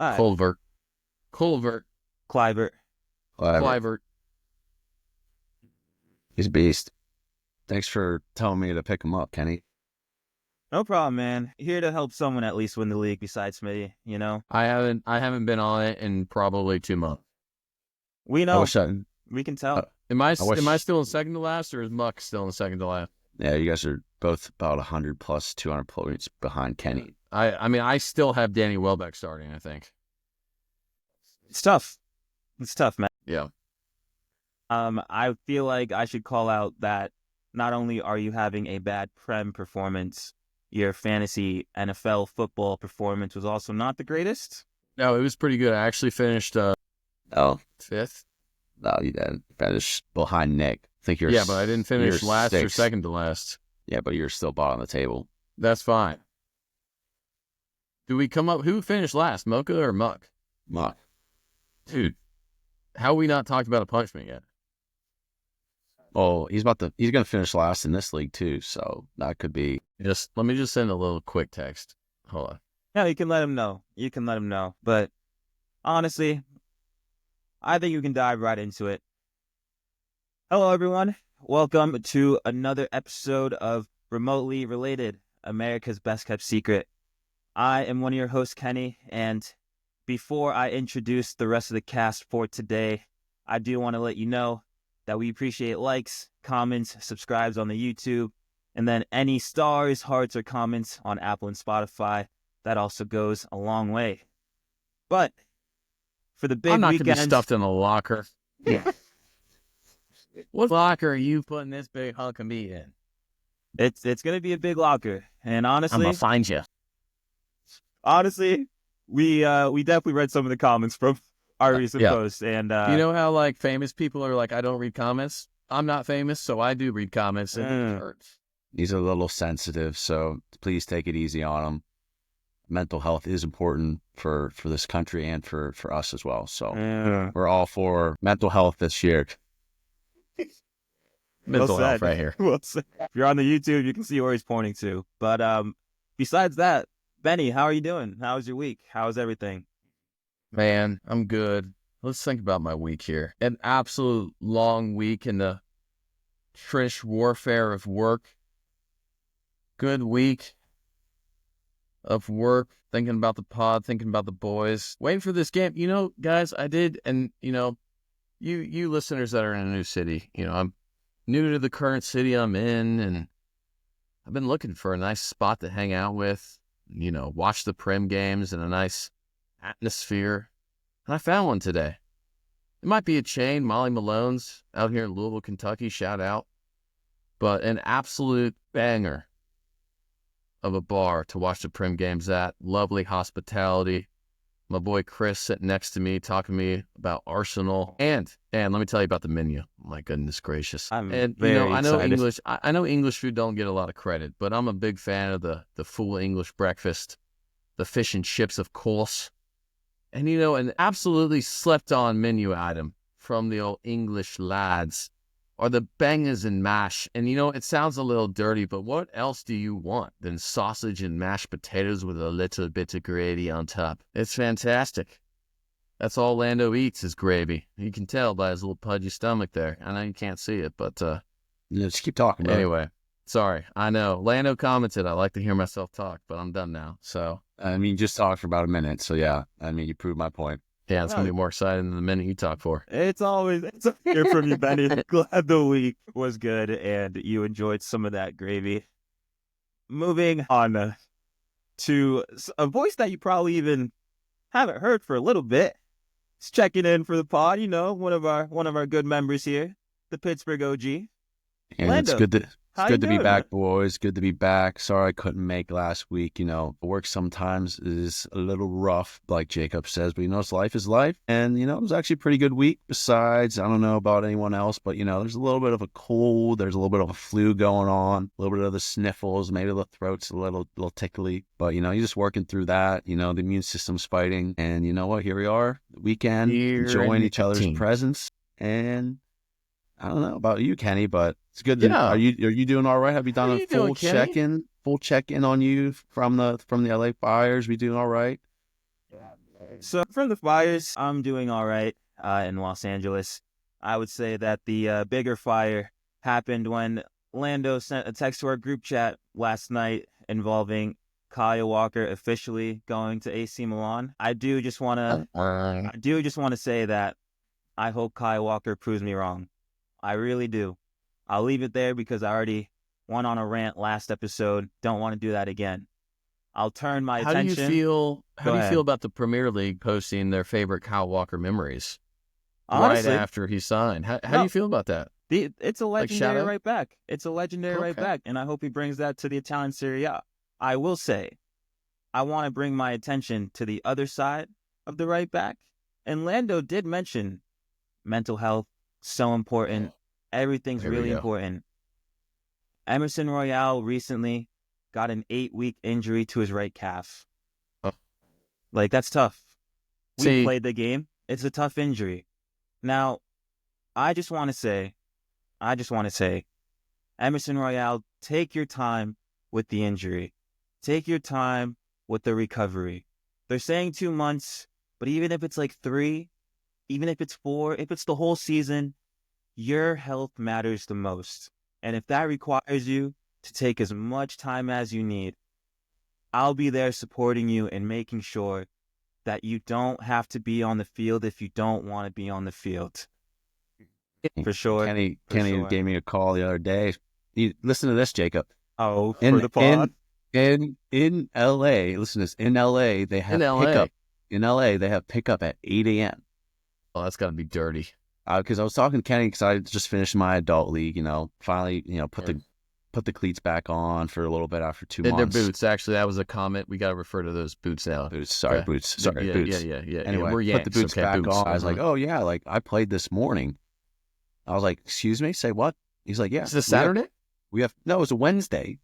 All right, Culvert. Culvert. Clivert. Whatever. Clivert. He's a beast. Thanks for telling me to pick him up, Kenny. No problem, man. Here to help someone at least win the league besides Smitty, you know? I haven't been on it in probably 2 months. We I know. wish I. We can tell. Am I wish- still in second to last, or is Muck still in second to last? Yeah, you guys are both about 100 plus 200 points behind Kenny. I mean, I still have Danny Welbeck starting, I think. It's tough. It's tough, man. Yeah. I feel like I should call out that not only are you having a bad Prem performance, your fantasy NFL football performance was also not the greatest. No, it was pretty good. I actually finished Oh, 5th. no, you didn't. Finish behind Nick. I think you're. Yeah, but I didn't finish you're last or sixth. second to last. Yeah, but you're still bottom of the table. That's fine. Do we come up? Who finished last, Mocha or Muck? Muck. Dude, how we not talked about a punishment yet? Oh, he's gonna finish last in this league too, so that could be. Let me send a little quick text. Hold on. Yeah, you can let him know. You can let him know. But honestly, I think you can dive right into it. Hello, everyone. Welcome to another episode of Remotely Related, America's Best Kept Secret. I am one of your hosts, Kenny, and before I introduce the rest of the cast for today, I do want to let you know that we appreciate likes, comments, subscribes on the YouTube, and then any stars, hearts, or comments on Apple and Spotify. That also goes a long way. But for the big I'm not going to be weekend, stuffed in a locker. Yeah. What locker are you putting this big hunk of meat in? it's going to be a big locker. And I'm honestly, going to find you. we definitely read some of the comments from our recent Yeah. posts, and You know how like famous people are like, I don't read comments? I'm not famous, so I do read comments, and it hurts. He's a little sensitive, so please take it easy on him. Mental health is important for this country and for us as well. So we're all for mental health this year. Mental Well health said. right here. Well said. If you're on the YouTube, you can see where he's pointing to. But besides that, Benny, how are you doing? How was your week? How's everything? Man, I'm good. Let's think about my week here. An absolute long week in the trench warfare of work. Good week of work, thinking about the pod, thinking about the boys, waiting for this game. You know, guys, I did, and you know, you listeners that are in a new city, you know, I'm new to the current city I'm in, and I've been looking for a nice spot to hang out with, you know, watch the Prem games in a nice atmosphere. And I found one today. It might be a chain, Molly Malone's out here in Louisville, Kentucky, shout out. But an absolute banger of a bar to watch the Prem games at. Lovely hospitality. My boy Chris sitting next to me, talking to me about Arsenal. And let me tell you about the menu. My goodness gracious. I'm And very you know, I know excited. English. I know English food don't get a lot of credit, but I'm a big fan of the full English breakfast, the fish and chips, of course. And you know, an absolutely slept on menu item from the old English lads are the bangers and mash. And you know, it sounds a little dirty, but what else do you want than sausage and mashed potatoes with a little bit of gravy on top? It's fantastic. That's all Lando eats is gravy. You can tell by his little pudgy stomach there. I know you can't see it, but Just keep talking, bro. anyway, sorry. I know. Lando commented, I like to hear myself talk, but I'm done now. So, I mean, you just talked for about a minute, so yeah. I mean, you proved my point. yeah, it's going to be more exciting than the minute you talk for. It's always to hear from you, Benny. Glad the week was good and you enjoyed some of that gravy. Moving on to a voice that you probably even haven't heard for a little bit. It's checking in for the pod. You know, one of our good members here, the Pittsburgh OG. And Lando, it's good to how It's you good to be doing, back, man? boys. Good to be back. Sorry I couldn't make last week. You know, work sometimes is a little rough, like Jacob says, but you know, it's life is life. And, you know, it was actually a pretty good week. Besides, I don't know about anyone else, but, you know, there's a little bit of a cold. There's a little bit of a flu going on, a little bit of the sniffles. Maybe the throat's a little tickly. But, you know, you're just working through that. You know, the immune system's fighting. And you know what? Here we are, the weekend, Here enjoying in each other's 18. presence. And I don't know about you, Kenny, but it's good to. Yeah. Are you doing all right? Have you done How a you doing, Kenny? full check in on you from the LA fires? We doing all right? So from the fires, I'm doing all right in Los Angeles. I would say that the bigger fire happened when Lando sent a text to our group chat last night involving Kyle Walker officially going to AC Milan. I do just want to say that I hope Kyle Walker proves me wrong. I really do. I'll leave it there because I already went on a rant last episode. Don't want to do that again. I'll turn my How do you attention. feel? How Go do you ahead. feel about the Premier League posting their favorite Kyle Walker memories right Honestly, after he signed? How do no, you feel about that? it's a Like shout legendary out? right back. It's a legendary right Okay. back, and I hope he brings that to the Italian Serie A. I will say, I want to bring my attention to the other side of the right back. And Lando did mention mental health, so important. Everything's There we really go. important. Emerson Royale recently got an 8-week injury to his right calf. Oh. Like, that's tough. We See, played the game. It's a tough injury. Now, I just want to say, Emerson Royale, take your time with the injury. Take your time with the recovery. They're saying 2 months, but even if it's like 3, even if it's 4, if it's the whole season, your health matters the most. And if that requires you to take as much time as you need, I'll be there supporting you and making sure that you don't have to be on the field if you don't want to be on the field. For sure. Kenny For sure. gave me a call the other day. Listen to this, Jacob. Oh, for In the pod? in LA, listen to this. In LA, they have in LA. pickup. In LA, they have pickup at 8 a.m. Oh, that's got to be dirty. Because I was talking to Kenny because I just finished my adult league. Finally, put the cleats back on for a little bit after 2 They're months. boots. Actually, that was a comment. We got to refer to those boots now. Boots, sorry, Okay. boots. Sorry, yeah, boots. Yeah. Anyway, We're put Yanks. the boots Okay, back boots. on. I was like, Uh-huh. oh yeah, like I played this morning. I was like, excuse me, say what? He's like, yeah. Is it a Saturday? No, it was a Wednesday.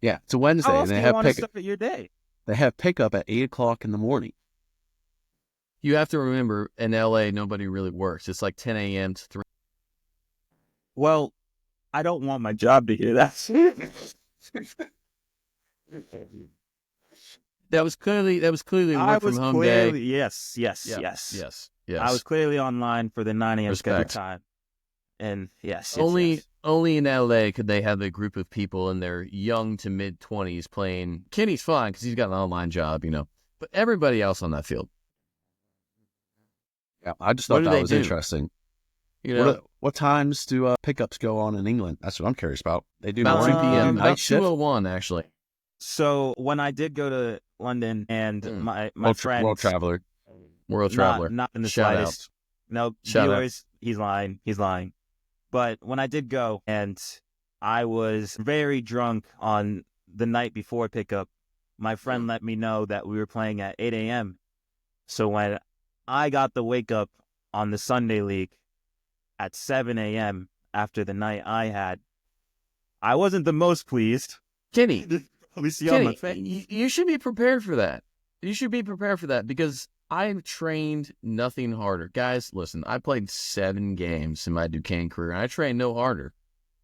Yeah, it's a Wednesday. How And else they do you have want to start your day? They have pickup at 8 o'clock in the morning. You have to remember, in LA, nobody really works. It's like 10 a.m. to 3. Well, I don't want my job to hear that. That was clearly a I work from was home clearly, day. yes. Yes. I was clearly online for the 9 a.m. scheduled Respect. time. And yes. Only in LA could they have a group of people in their young to mid 20s playing. Kenny's fine because he's got an online job, but everybody else on that field, Yeah, I just What thought do that they was do? interesting. you know, What times do pickups go on in England? That's what I'm curious about. They do about 2 morning, they do p.m., night about shift. 2:01 actually. So when I did go to London and my friend, World traveler. World traveler. not in the Shout slightest. No, Shout out. viewers, he's lying. But when I did go and I was very drunk on the night before pickup, my friend let me know that we were playing at 8 a.m. So when I got the wake up on the Sunday league at 7 a.m. after the night I had, I wasn't the most pleased. Kenny, Probably see on my face. you should be prepared for that. You should be prepared for that because I've trained nothing harder. Guys, listen, I played 7 games in my Duquesne career, and I trained no harder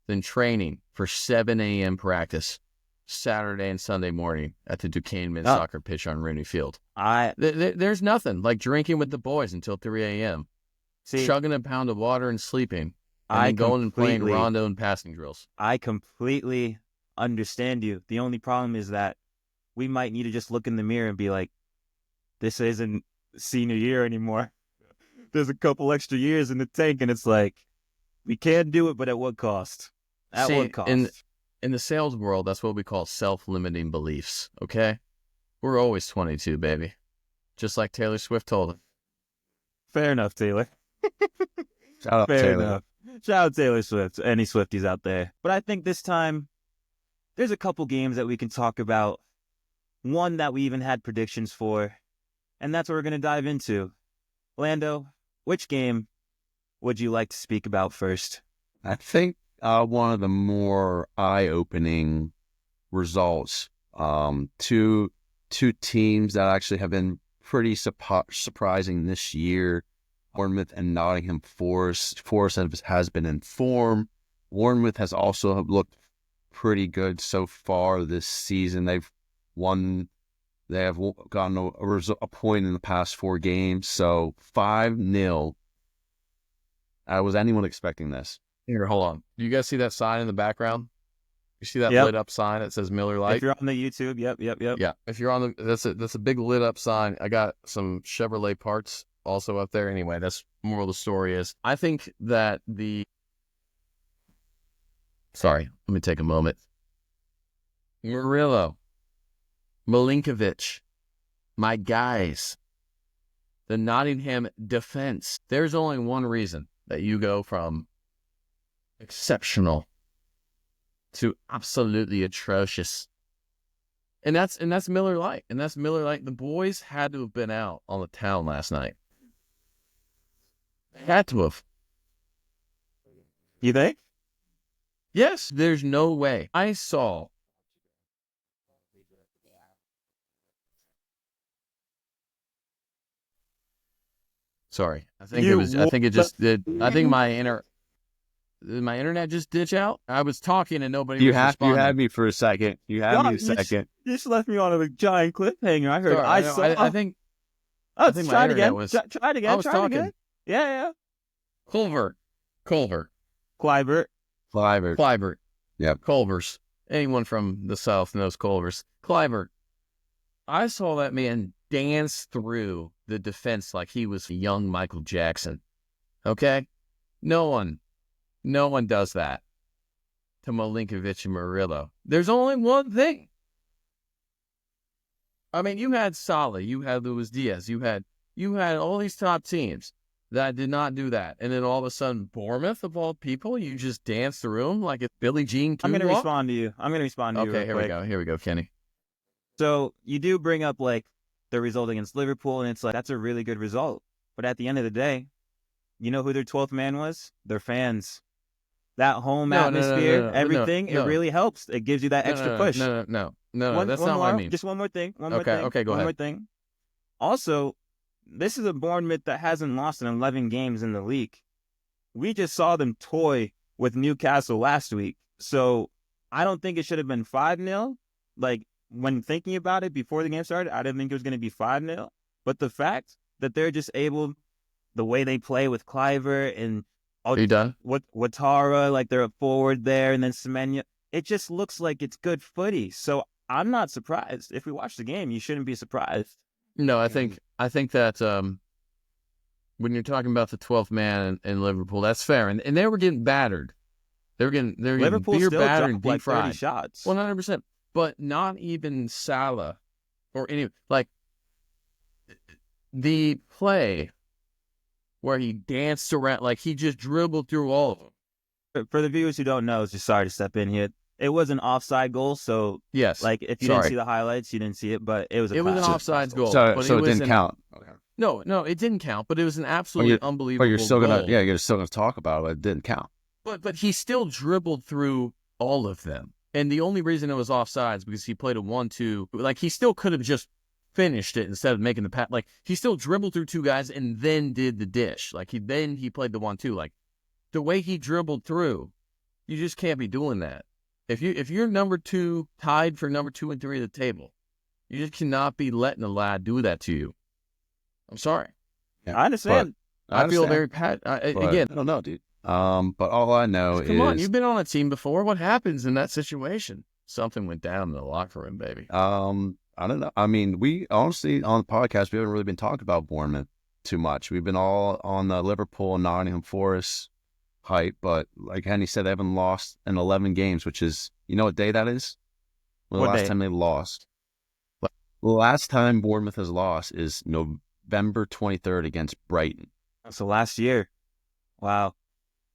than training for 7 a.m. practice Saturday and Sunday morning at the Duquesne men's soccer pitch on Rooney Field. There's nothing like drinking with the boys until 3 a.m., chugging a pound of water and sleeping, and then going and playing rondo and passing drills. I completely understand you. The only problem is that we might need to just look in the mirror and be like, this isn't senior year anymore. There's a couple extra years in the tank, and it's like, we can do it, but at what cost? What cost? In the sales world, that's what we call self-limiting beliefs, okay? We're always 22, baby. Just like Taylor Swift told him. Fair enough, Taylor. Shout out Fair Taylor. enough. Shout out Taylor Swift. Any Swifties out there. But I think this time, there's a couple games that we can talk about. One that we even had predictions for. And that's what we're going to dive into. Lando, which game would you like to speak about first? I think one of the more eye-opening results. Two teams that actually have been pretty surprising this year. Bournemouth and Nottingham Forest. Forest has been in form. Bournemouth has also looked pretty good so far this season. They've won They have gotten a point in the past 4 games. So 5-0. Was anyone expecting this? Here, hold on. Do you guys see that sign in the background? You see that Yep. lit up sign that says Miller Lite? If you're on the YouTube, yep. Yeah. If you're on that's a big lit up sign. I got some Chevrolet parts also up there. Anyway, that's moral of the story is I think that sorry, let me take a moment. Murillo, Milinkovic, my guys, the Nottingham defense. There's only one reason that you go from exceptional to absolutely atrocious. And that's Miller Lite. And that's Miller Lite. The boys had to have been out on the town last night. They had to have. You think? Yes, there's no way. I saw. Sorry. I think my internet just ditched out. I was talking and nobody was responding. You had me for a second. You just left me on a giant cliffhanger. I heard. Sorry, I think my try it internet again. was. Try it again. I was try talking. It again. Yeah. Culver. Clivert. Yep. Culvers. Anyone from the South knows Culvers. Clivert. I saw that man dance through the defense like he was a young Michael Jackson. Okay? No one does that to Milinkovic and Murillo. There's only one thing. I mean, you had Salah, you had Luis Diaz, you had all these top teams that did not do that. And then all of a sudden, Bournemouth, of all people, you just dance through them like it's Billie Jean Q. I'm going to respond to you. Okay, here we go, Kenny. So you do bring up like the result against Liverpool, and it's like that's a really good result. But at the end of the day, you know who their 12th man was? Their fans. That home atmosphere, everything, it really helps. It gives you that extra push. No, that's not what I mean. Just one more thing. Okay, go ahead. One more thing. Also, this is a Bournemouth that hasn't lost in 11 games in the league. We just saw them toy with Newcastle last week. So I don't think it should have been 5-0. Like, when thinking about it before the game started, I didn't think it was going to be 5-0. But the fact that they're just able, the way they play with Cliver and Are you done? Ouattara, like they're a forward there, and then Semenya, it just looks like it's good footy. So I'm not surprised. If we watch the game, you shouldn't be surprised. No, I think that when you're talking about the 12th man in Liverpool, that's fair. And they were getting battered. They were getting Liverpool beer still battered and dropped deep like 30 fried. shots. 100%. But not even Salah or any like the play where he danced around, like he just dribbled through all of them. For the viewers who don't know, just sorry to step in here. It was an offside goal, so Yes, like if you didn't see the highlights, you didn't see it, but it was an offside goal. So but it didn't count. Okay. No, it didn't count. But it was an absolutely unbelievable. But you're still goal. you're still gonna talk about it. It didn't count. But he still dribbled through all of them, and the only reason it was offside is because he played a 1-2. Like he still could have just finished it instead of making the pass. Like he still dribbled through 2 guys and then did the dish. Like he played the 1-2. Like the way he dribbled through, you just can't be doing that. If you're number 2, tied for number 2 and 3 at the table, you just cannot be letting a lad do that to you. I'm sorry. Yeah, I understand. I feel very again. I don't know, dude. But all I know is, come on, you've been on a team before. What happens in that situation? Something went down in the locker room, baby. I don't know. I mean, we honestly on the podcast we haven't really been talking about Bournemouth too much. We've been all on the Liverpool and Nottingham Forest hype, but like Henny said, they haven't lost in 11 games, which is, you know what day that is? Well, the last time they lost. The last time Bournemouth has lost is November 23rd against Brighton. So last year. Wow.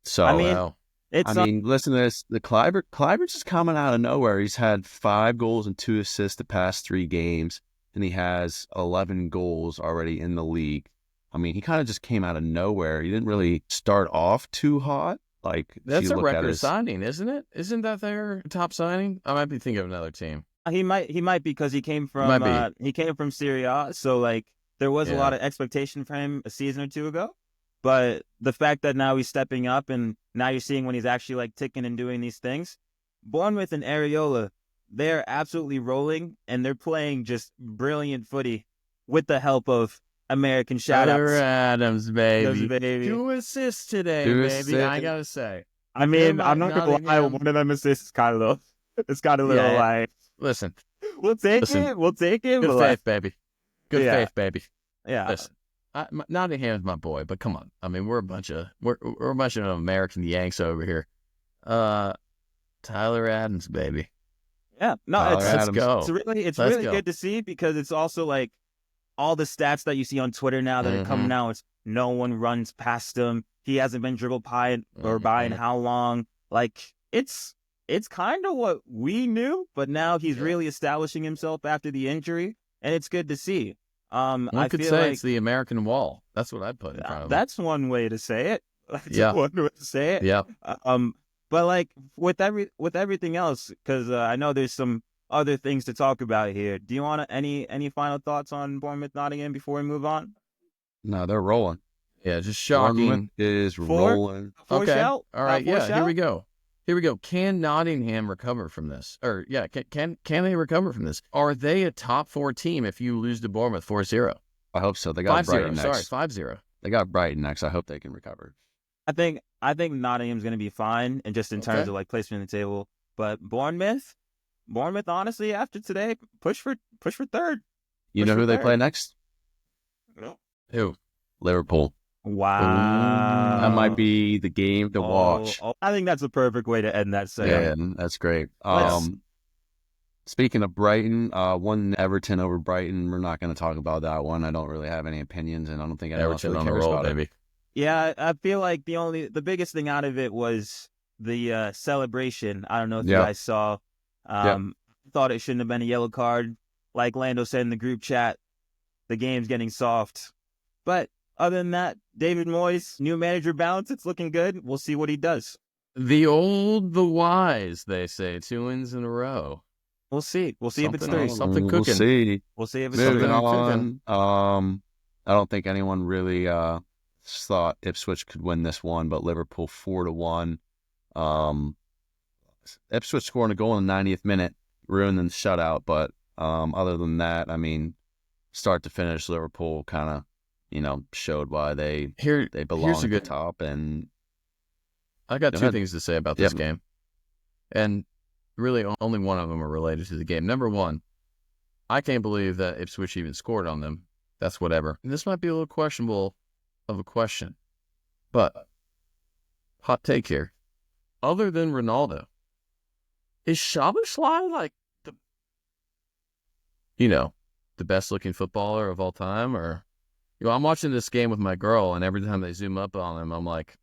So I mean, listen to this. The Clivert's just coming out of nowhere. He's had 5 goals and 2 assists the past 3 games, and he has 11 goals already in the league. I mean, he kind of just came out of nowhere. He didn't really start off too hot. Like that's a record signing, isn't it? Isn't that their top signing? I might be thinking of another team. He might because he came from Serie A, so like there was a lot of expectation for him a season or 2 ago. But the fact that now he's stepping up and now you're seeing when he's actually like ticking and doing these things, Bournemouth and Areola, they're absolutely rolling, and they're playing just brilliant footy with the help of American Tyler shoutouts. Adams, baby. Baby. 2 assists today, 2 baby. assists. I gotta say. I mean, They're I'm not gonna lie. Nottingham. One of them assists is kind of it's got a little Yeah. like Listen, we'll take Listen. it. We'll take it. good but faith, baby. Good Yeah. faith, baby. Yeah. Listen, Nottingham's my boy, but come on. I mean, we're a bunch of American Yanks over here. Tyler Adams, baby. Yeah. No, Tyler it's Adams. Let's go. it's Let's really go. good to see, because it's also like all the stats that you see on Twitter now that are coming out. It's no one runs past him. He hasn't been dribbled by in how long. Like it's kind of what we knew, but now he's really establishing himself after the injury, and it's good to see. One could feel say like it's the American wall. That's what I'd put in front of him. that's one way to say it. That's Yeah. one way to say it. Yeah. But like with everything else, because I know there's some other things to talk about here. Do you want any final thoughts on Bournemouth Nottingham before we move on? No, they're rolling. Yeah, just shocking. Bournemouth is Four? rolling. Okay. Shout? All right. Four Yeah. shout? Here we go. Can Nottingham recover from this? Or yeah, can they recover from this? Are they a top 4 team if you lose to Bournemouth 4-0? I hope so. They got 5-0. Brighton Sorry, next. 5-0. They got Brighton next. I hope they can recover. I think Nottingham's going to be fine, and just in terms Okay. of like placement in the table. But Bournemouth, honestly, after today, push for third. You Push know for who they third. play next? Who? Liverpool. Wow, That might be the game to watch. I think that's a perfect way to end that segment. Yeah, that's great. Let's- Speaking of Brighton, won Everton over Brighton. We're not going to talk about that one. I don't really have any opinions, and I don't think anyone else Everton really on a cares roll, about it. baby. Yeah, I feel like the biggest thing out of it was the celebration. I don't know if you Yeah. guys saw. Thought it shouldn't have been a yellow card. Like Lando said in the group chat, the game's getting soft. But other than that, David Moyes, new manager bounce, it's looking good. We'll see what he does. The old, the wise, they say. 2 wins in a row. We'll see. We'll see if it's Something three. else. Something We'll cooking. see. We'll see if it's Moving three. on. I don't think anyone really thought Ipswich could win this one, but Liverpool 4-1. Ipswich scoring a goal in the 90th minute, ruining the shutout. But other than that, I mean, start to finish, Liverpool kind of, showed why they belong here's a at good the top. And I got Go 2 ahead. things to say about this Yep. game. And really only one of them are related to the game. Number one, I can't believe that Ipswich even scored on them. That's whatever. And this might be a little questionable of a question, but hot take here. Other than Ronaldo, is Szoboszlai like the best looking footballer of all time? Or, I'm watching this game with my girl, and every time they zoom up on him, I'm like,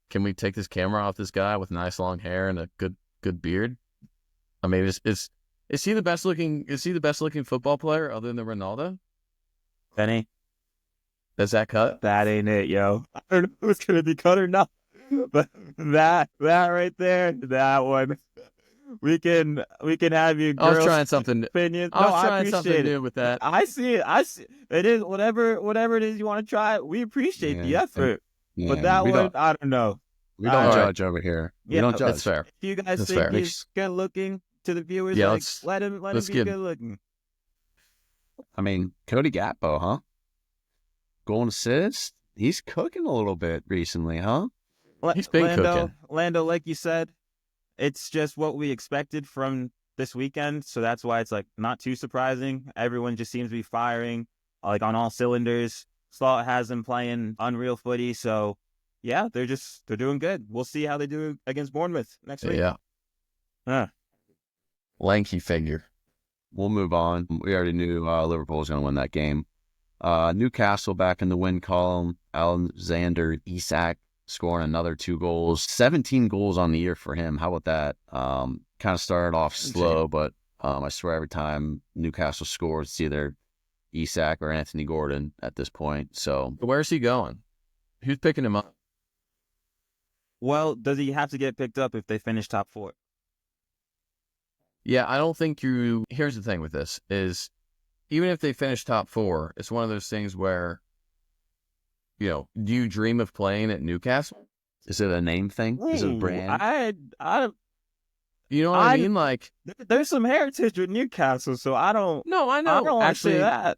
can we take this camera off this guy with nice long hair and a good beard? I mean, is he the best looking? Is he the best looking football player other than Ronaldo? Benny, Does that cut? that ain't it, yo. I don't know if it's gonna be cut or not, but that right there, that one, we can have your I was girls' trying something. opinion. I was I trying something appreciate it. new with that. I see it. It is whatever it is you want to try. We appreciate the Yeah, effort, yeah, but that we one, don't, I don't know. we don't All right. judge over here. We Yeah, don't no, judge. That's fair. If you guys That's think fair. he's good looking to the viewers, Yeah, like, let's let him be give- good looking. I mean, Cody Gakpo, huh? Goal and assist. He's cooking a little bit recently, huh? He's been Lando, cooking. Lando, like you said, it's just what we expected from this weekend, so that's why it's like not too surprising. Everyone just seems to be firing like on all cylinders. Slot has them playing unreal footy, so yeah, they're doing good. We'll see how they do against Bournemouth next week. Yeah. Huh. Lanky figure. We'll move on. We already knew Liverpool was going to win that game. Newcastle back in the win column. Alexander Isak scoring another 2 goals. 17 goals on the year for him. How about that? Kind of started off slow, but I swear every time Newcastle scores, it's either Isak or Anthony Gordon at this point. So Where's he going? Who's picking him up? Well, does he have to get picked up if they finish top 4? Yeah, I don't think you... Here's the thing with this, is even if they finish top 4, it's one of those things where, do you dream of playing at Newcastle? is it a name thing? Is it a brand? You know what I mean? Like, there's some heritage with Newcastle, so I don't. no, I know. I don't want to say that.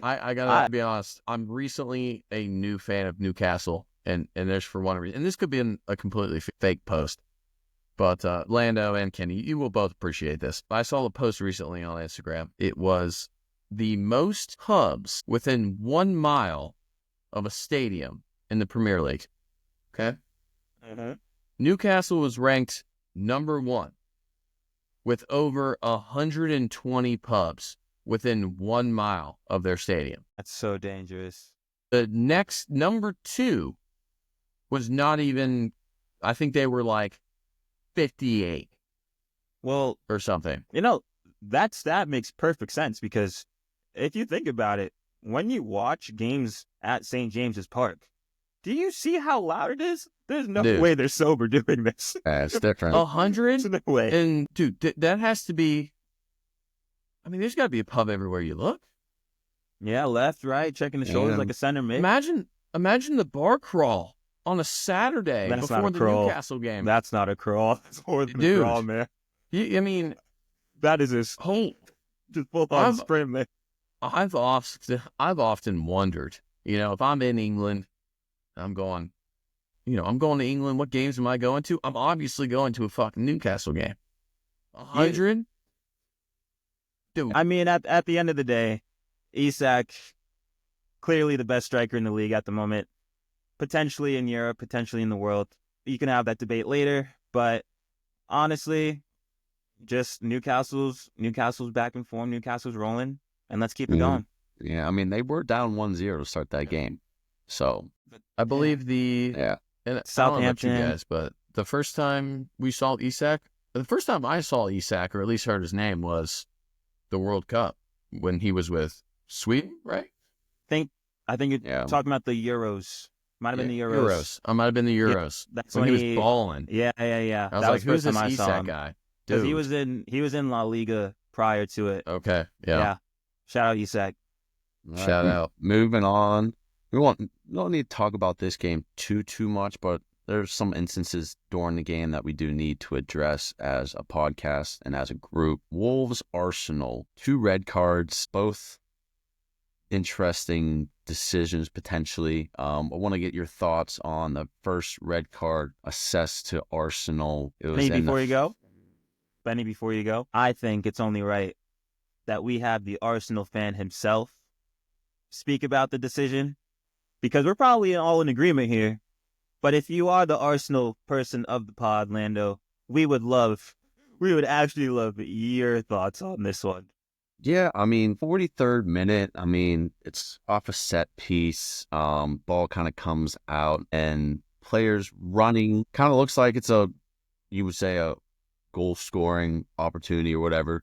I gotta be honest. I'm recently a new fan of Newcastle, and there's for one reason. And this could be a completely fake post, but Lando and Kenny, you will both appreciate this. I saw a post recently on Instagram. It was the most pubs within 1 mile of a stadium in the Premier League. Okay, Newcastle was ranked number 1 with over 120 pubs within 1 mile of their stadium. That's so dangerous. The next number 2 was not even, I think they were like 58. Well, or something. That stat makes perfect sense because if you think about it, when you watch games at St. James's Park, do you see how loud it is? There's no way they're sober doing this. It's different. 100? There's no way. And, dude, that has to be, I mean, there's got to be a pub everywhere you look. Yeah, left, right, checking the shoulders like a center mid. Imagine the bar crawl on a Saturday before the Newcastle game. That's not a crawl. That's more than a crawl, man. I mean, that is just full on sprint, man. I've often wondered, if I'm in England, I'm going to England. What games am I going to? I'm obviously going to a fucking Newcastle game. 100? Dude. I mean, at the end of the day, Isak, clearly the best striker in the league at the moment. Potentially in Europe, potentially in the world. You can have that debate later, but honestly, just Newcastle's back in form. Newcastle's rolling, and let's keep it going. Yeah, I mean, they were down 1-0 to start that game. So I believe and Southampton, I don't know about you guys, but the first time I saw Isak, or at least heard his name, was the World Cup when he was with Sweden, right? I think you're talking about the Euros. Might have been the Euros. Might have been the Euros. Yeah, that's when he was balling. Yeah. I was like, who's this Isak guy? Because he was in La Liga prior to it. Okay. Yeah. Shout out Isak. Shout out. Moving on. We don't need to talk about this game too much, but there's some instances during the game that we do need to address as a podcast and as a group. Wolves, Arsenal, 2 red cards, both interesting decisions potentially. I want to get your thoughts on the first red card assessed to Arsenal. Benny, before you go, I think it's only right that we have the Arsenal fan himself speak about the decision, because we're probably all in agreement here. But if you are the Arsenal person of the pod, Lando, we would actually love your thoughts on this one. Yeah, I mean, 43rd minute, I mean, it's off a set piece. Ball kind of comes out and players running. Kind of looks like it's you would say a goal scoring opportunity or whatever.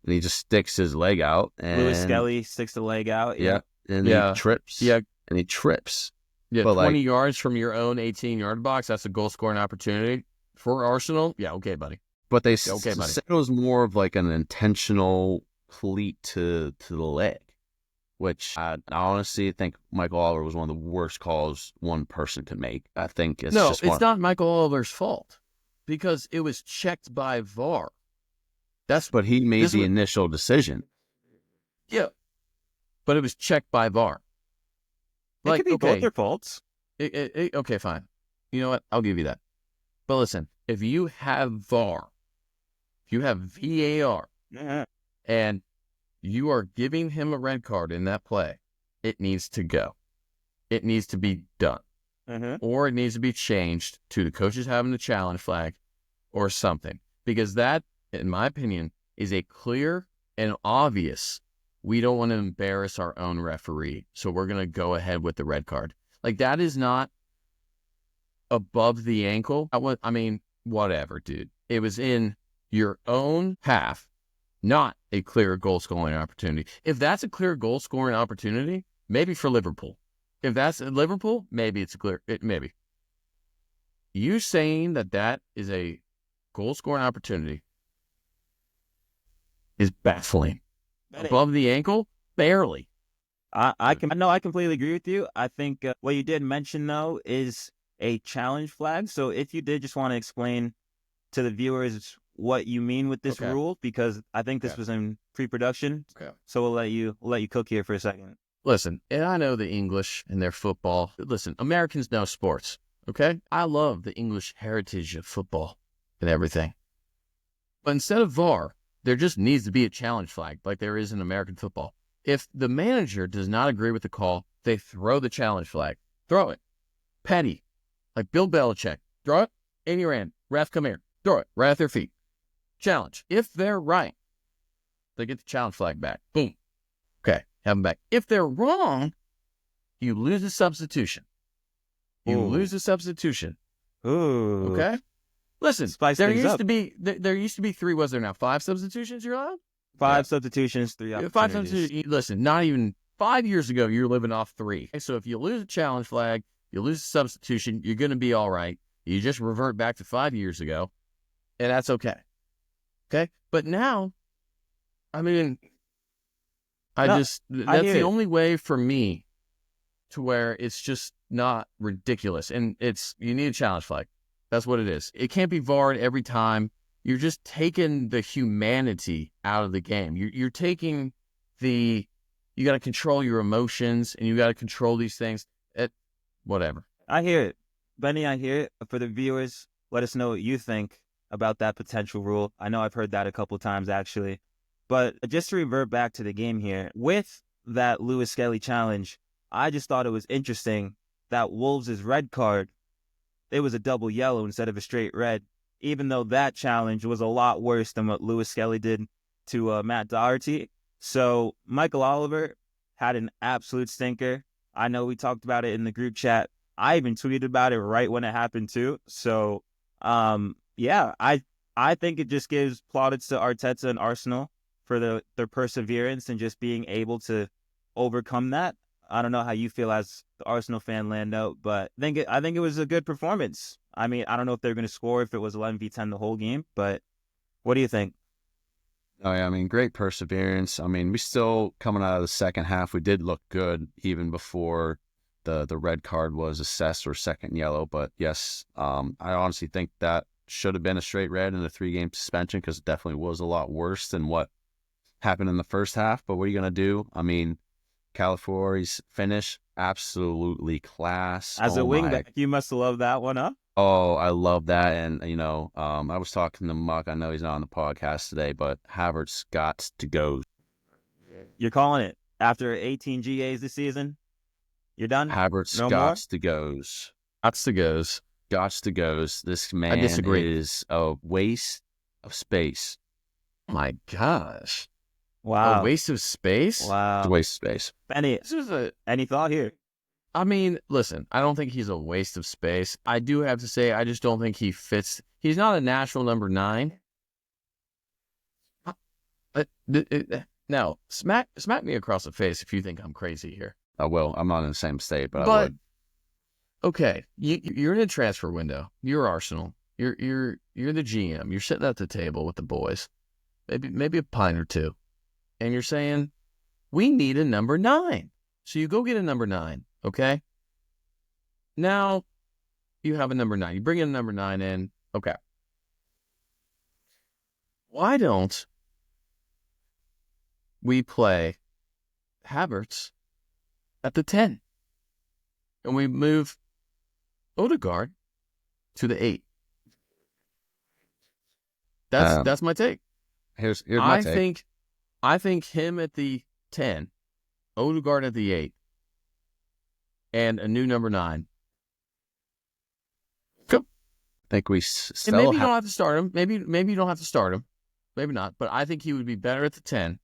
And he just sticks his leg out. And Lewis Skelly sticks the leg out. Yeah. And he trips. Yeah. And he trips. Yeah, but 20 yards from your own 18-yard box, that's a goal-scoring opportunity for Arsenal. Yeah, okay, buddy. But they said it was more of like an intentional cleat to the leg, which I honestly think Michael Oliver was one of the worst calls one person could make. I think it's not Michael Oliver's fault because it was checked by VAR. But he made the initial decision. Yeah, but it was checked by VAR. It could be both their faults. Okay, fine. You know what? I'll give you that. But listen, if you have VAR, if you have VAR, and you are giving him a red card in that play, it needs to go. It needs to be done. Or it needs to be changed to the coaches having the challenge flag or something. Because that, in my opinion, is a clear and obvious, we don't want to embarrass our own referee, so we're going to go ahead with the red card. Like, that is not above the ankle. I mean, whatever, dude. It was in your own half, not a clear goal-scoring opportunity. If that's a clear goal-scoring opportunity, maybe for Liverpool. If that's Liverpool, maybe it's maybe. You saying that is a goal-scoring opportunity is baffling. Above the ankle? Barely. I completely agree with you. I think what you did mention, though, is a challenge flag. So if you did just want to explain to the viewers what you mean with this Okay. rule because I think this Okay. was in pre-production. Okay. So we'll let you cook here for a second. Listen, and I know the English and their football. Listen, Americans know sports, okay? I love the English heritage of football and everything. But instead of VAR, there just needs to be a challenge flag like there is in American football. If the manager does not agree with the call, they throw the challenge flag. Throw it. Petty. Like Bill Belichick. Throw it. 80 rand. Ref, come here. Throw it. Right at their feet. Challenge. If they're right, they get the challenge flag back. Boom. Okay. Have them back. If they're wrong, you lose a substitution. You Ooh. lose a substitution. Ooh. Okay? Listen, Spice there things used up. to be there used to be 3, was there now 5 substitutions you're allowed? 5 substitutions, 3 opportunities. 5 substitutions. Listen, not even 5 years ago, you're living off 3. So if you lose a challenge flag, you lose a substitution, you're going to be all right. You just revert back to 5 years ago, and that's okay. Okay? But now, I mean, that's the only way for me to where it's just not ridiculous. And you need a challenge flag. That's what it is. It can't be VAR'd every time. You're just taking the humanity out of the game. You're taking you got to control your emotions and you got to control these things. Whatever. I hear it. Benny, I hear it. For the viewers, let us know what you think about that potential rule. I know I've heard that a couple times, actually. But just to revert back to the game here, with that Lewis Skelly challenge, I just thought it was interesting that Wolves' red card, it was a double yellow instead of a straight red, even though that challenge was a lot worse than what Lewis Skelly did to Matt Doherty. So Michael Oliver had an absolute stinker. I know we talked about it in the group chat. I even tweeted about it right when it happened too. So, yeah, I think it just gives plaudits to Arteta and Arsenal for their perseverance and just being able to overcome that. I don't know how you feel as the Arsenal fan, Lando, but I think it was a good performance. I mean, I don't know if they're going to score if it was 11v10 the whole game, but what do you think? Oh, yeah, I mean, great perseverance. I mean, we still, coming out of the second half, we did look good even before the red card was assessed or second yellow. But yes, I honestly think that should have been a straight red and a 3-game suspension because it definitely was a lot worse than what happened in the first half. But what are you going to do? I mean, Calafiori's finish, absolutely class. As a wingback, you must have loved that one, huh? Oh, I love that. And, I was talking to Muck. I know he's not on the podcast today, but Havertz got to go. You're calling it. After 18 GAs this season, you're done? Havertz No got more? to goes. Gots to goes. Gots to goes. This man disagree. is a waste of space. My gosh. Wow. A waste of space? Wow. It's a waste of space. Benny, This is any thought here? I mean, listen, I don't think he's a waste of space. I do have to say, I just don't think he fits. He's not a natural number 9. Now, smack me across the face if you think I'm crazy here. Well, I'm not in the same state, but I But would. okay, you're in a transfer window. You're Arsenal. You're the GM. You're sitting at the table with the boys, maybe a pint or two, and you're saying, we need a number 9. So you go get a number 9. Okay. Now you have a number 9. You bring in a number 9 in. Okay. Why don't we play Havertz at the 10 and we move Odegaard to the 8? That's my take. Here's my take. I think him at the 10, Odegaard at the 8, and a new number 9. Go. I think we And still maybe you don't have to start him. Maybe you don't have to start him. Maybe not. But I think he would be better at the 10.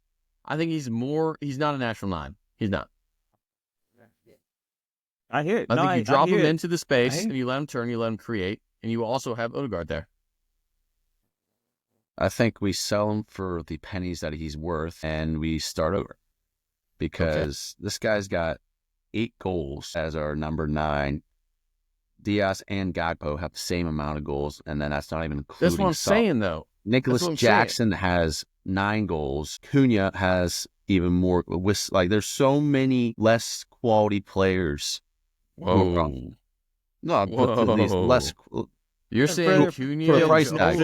I think he's not a natural 9. He's not. I hear it. I think you drop him it. into the space and you let him turn, you let him create, and you also have Odegaard there. I think we sell him for the pennies that he's worth and we start over. Because this guy's got 8 goals as our number 9. Diaz and Gakpo have the same amount of goals, and then that's not even including That's what I'm saying, though. Nicholas Jackson has 9 goals. Cunha has even more. There's so many less quality players. Whoa. No, Whoa. these less. You're saying Cunha? for the price tag.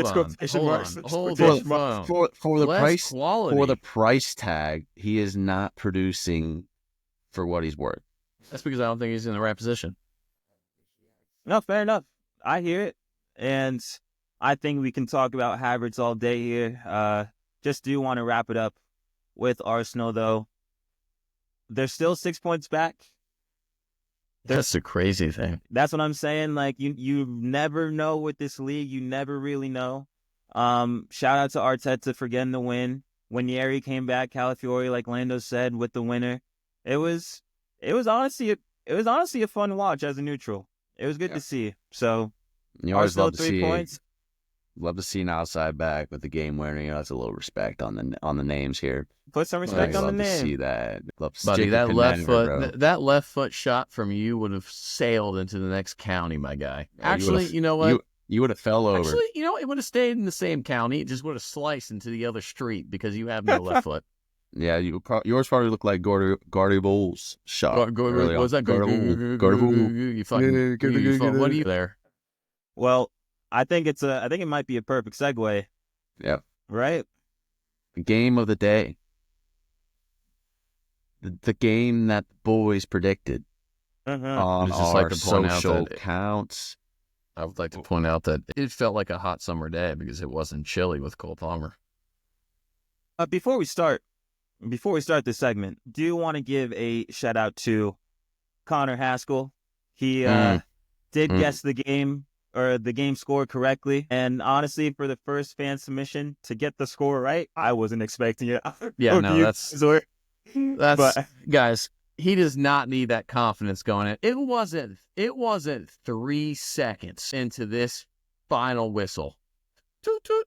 Hold on. For the Less quality. For the price tag, he is not producing for what he's worth. That's because I don't think he's in the right position. No, fair enough. I hear it, and I think we can talk about Havertz all day here. Just do want to wrap it up with Arsenal, though. They're still 6 points back. That's the crazy thing. That's what I'm saying. Like, you never know with this league. You never really know. Shout out to Arteta for getting the win. When Yeri came back, Calafiori, like Lando said, with the winner. It was honestly a fun watch as a neutral. It was good to see. So you always Arsenal love to 3 see points. Love to see an outside back with the game winner. You know, that's a little respect on the names here. Put some respect on the name. Love to see that. Love to Buddy, Jacob that left foot shot from you would have sailed into the next county, my guy. Actually, you know what? You would have fell over. Actually, you know, it would have stayed in the same county. It just would have sliced into the other street because you have no left foot. Yeah, yours probably looked like Gardy shot. Was that You fucking what are you there? Well, I think it might be a perfect segue. Yeah. Right? Game of the day. The game that the boys predicted on just our like to point out social that counts. I would like to point out that it felt like a hot summer day because it wasn't chilly with Cole Palmer. Before we start this segment, do you want to give a shout out to Connor Haskell? He did guess the game or the game score correctly, and honestly, for the first fan submission to get the score right, I wasn't expecting it. Yeah, no, that's guys. He does not need that confidence going in. It wasn't 3 seconds into this final whistle. Toot toot.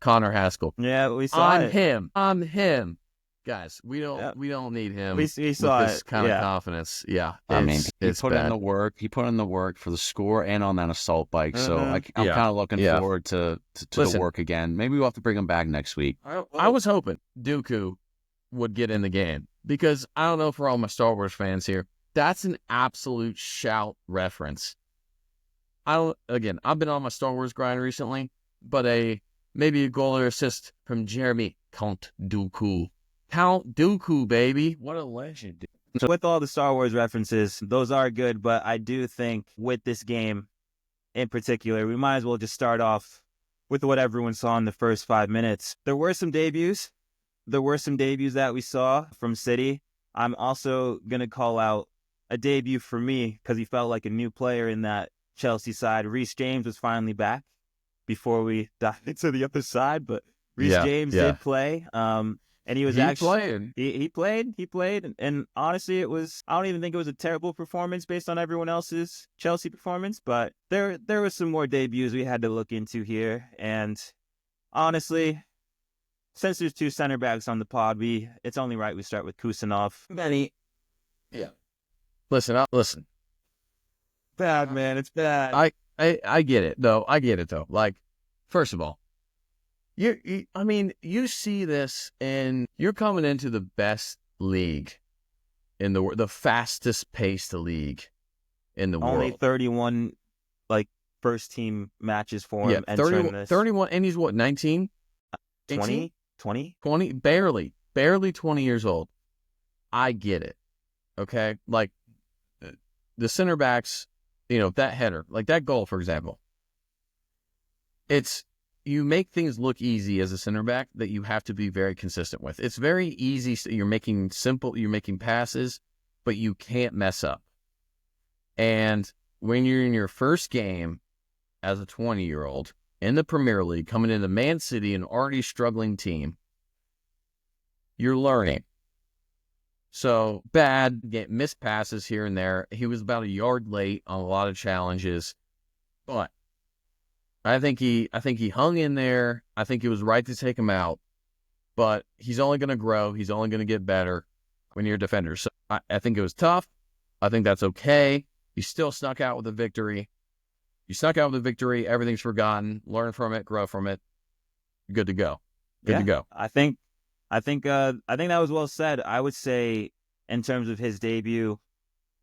Connor Haskell. Yeah, we saw it. I'm him. Guys, we don't need him. We saw with this kind of confidence. Yeah, I mean, he put bad. in the work. He put in the work for the score and on that assault bike. So I'm kind of looking forward to the work again. Maybe we'll have to bring him back next week. I was hoping Dooku would get in the game because I don't know for all my Star Wars fans here, that's an absolute shout reference. I've been on my Star Wars grind recently, but maybe a goal or assist from Jeremy Count Dooku. Count Dooku, baby. What a legend. With all the Star Wars references, those are good, but I do think with this game in particular, we might as well just start off with what everyone saw in the first 5 minutes. There were some debuts. That we saw from City. I'm also going to call out a debut for me because he felt like a new player in that Chelsea side. Reece James was finally back before we dive into the other side, but Reece James did play. And he was he played. And honestly, I don't even think it was a terrible performance based on everyone else's Chelsea performance, but there was some more debuts we had to look into here. And honestly, since there's 2 center backs on the pod, it's only right we start with Kusanov. Benny. Yeah. Listen. Bad, man. It's bad. I get it, though. Like, first of all, you see this, and you're coming into the best league in the world, the fastest paced league in the world. Only 31, first team matches for him. 31, and he's what, 19? 20? 20, barely 20 years old. I get it. Okay. Like the center backs, that header, like that goal, for example, you make things look easy as a center back that you have to be very consistent with. It's very easy. You're making passes, but you can't mess up. And when you're in your first game as a 20-year-old in the Premier League, coming into Man City, an already struggling team, you're learning. So get missed passes here and there. He was about a yard late on a lot of challenges, but I think he hung in there. I think it was right to take him out, but he's only going to grow. He's only going to get better when you're a defender. So I think it was tough. I think that's okay. You still snuck out with a victory. Everything's forgotten. Learn from it. Grow from it. Good to go. Good to go. I think that was well said. I would say in terms of his debut,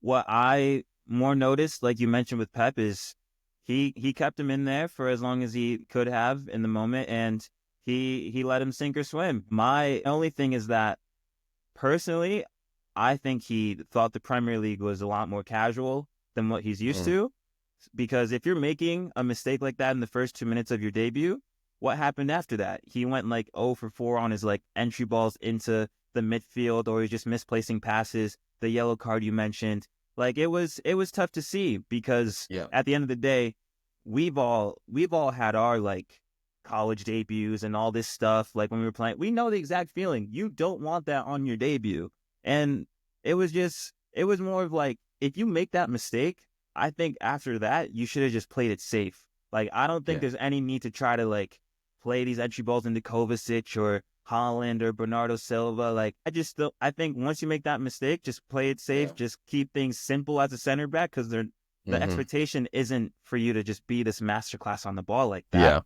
what I more noticed, like you mentioned with Pep, is he kept him in there for as long as he could have in the moment, and he let him sink or swim. My only thing is that personally, I think he thought the Premier League was a lot more casual than what he's used to. Because if you're making a mistake like that in the first 2 minutes of your debut, what happened after that? He went like 0 for 4 on his like entry balls into the midfield, or he's just misplacing passes. The yellow card you mentioned, like it was tough to see because at the end of the day, we've all had our like college debuts and all this stuff. Like when we were playing, we know the exact feeling. You don't want that on your debut, and it was more of like if you make that mistake, I think after that, you should have just played it safe. Like, I don't think there's any need to try to, like, play these entry balls into Kovacic or Holland or Bernardo Silva. Like, I think once you make that mistake, just play it safe. Just keep things simple as a center back because the expectation isn't for you to just be this masterclass on the ball like that. Yeah.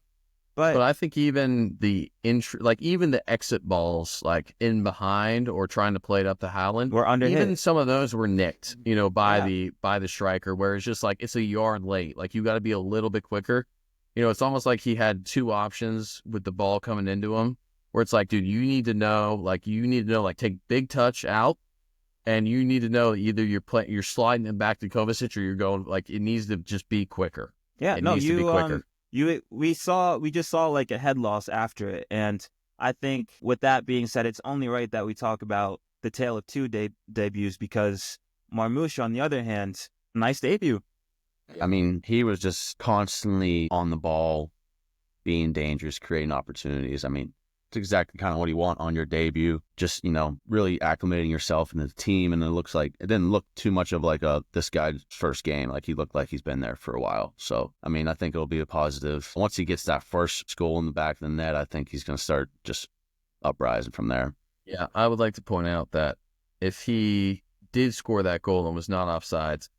But I think even even the exit balls, like in behind or trying to play it up to Howland, we're under even hit. some of those were nicked, by the striker, where it's just like it's a yard late. Like you got to be a little bit quicker. It's almost like he had two options with the ball coming into him, where it's like, dude, you need to know, take big touch out, and you need to know either you're sliding it back to Kovacic or you're going like it needs to just be quicker. Yeah, it needs to be quicker. We just saw like a head loss after it, and I think with that being said, it's only right that we talk about the tale of two debuts because Marmoush, on the other hand, nice debut. I mean, he was just constantly on the ball, being dangerous, creating opportunities. I mean, it's exactly kind of what you want on your debut. Just, really acclimating yourself into the team. And it didn't look too much of like this guy's first game. Like he looked like he's been there for a while. So, I mean, I think it'll be a positive. Once he gets that first goal in the back of the net, I think he's going to start just uprising from there. Yeah, I would like to point out that if he did score that goal and was not offsides,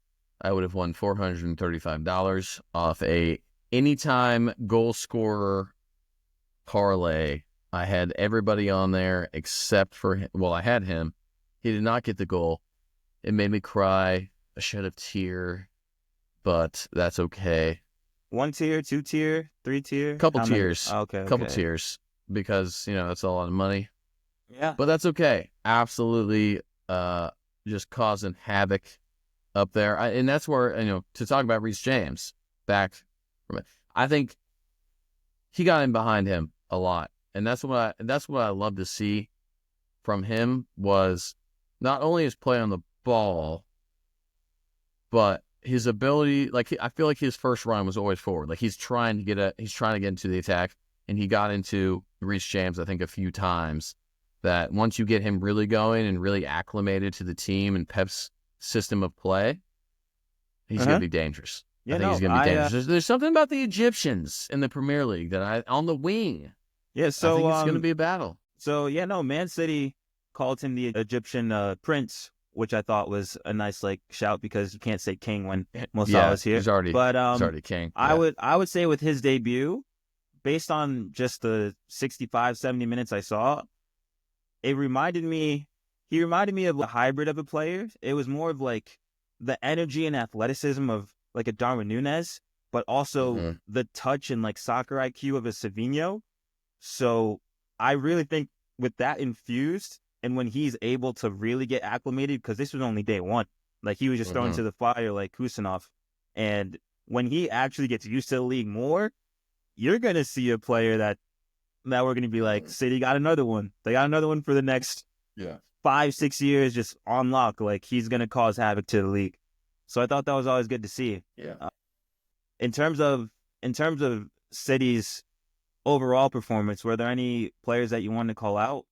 I would have won $435 off a anytime goal scorer parlay. I had everybody on there except for him. Well, I had him. He did not get the goal. It made me cry, a shed of tear, but that's okay. 1 tier, 2 tier, 3 tier? Couple tiers. Okay. Couple tiers because, that's a lot of money. Yeah. But that's okay. Absolutely just causing havoc up there. And that's where, to talk about Reece James back from it, I think he got in behind him a lot. And that's what I love to see from him was not only his play on the ball, but his ability. Like I feel like his first run was always forward. Like he's trying to get into the attack, and he got into Reece James I think a few times. That once you get him really going and really acclimated to the team and Pep's system of play, he's going to be dangerous. Yeah, I think he's going to be dangerous. There's something about the Egyptians in the Premier League that on the wing. Yeah, so I think it's going to be a battle. So Man City called him the Egyptian prince, which I thought was a nice shout because you can't say king when Mo Salah's here. He's already king. Yeah. I would say with his debut, based on just the 65, 70 minutes I saw, he reminded me of a hybrid of a player. It was more of like the energy and athleticism of like a Darwin Núñez, but also the touch and like soccer IQ of a Savinho. So I really think with that infused, and when he's able to really get acclimated, because this was only day one, like he was just thrown into the fire like Kusanov. And when he actually gets used to the league more, you're going to see a player that we're going to be like, City got another one. They got another one for the next 5-6 years just on lock. Like he's going to cause havoc to the league. So I thought that was always good to see. Yeah. In terms of City's overall performance, were there any players that you wanted to call out?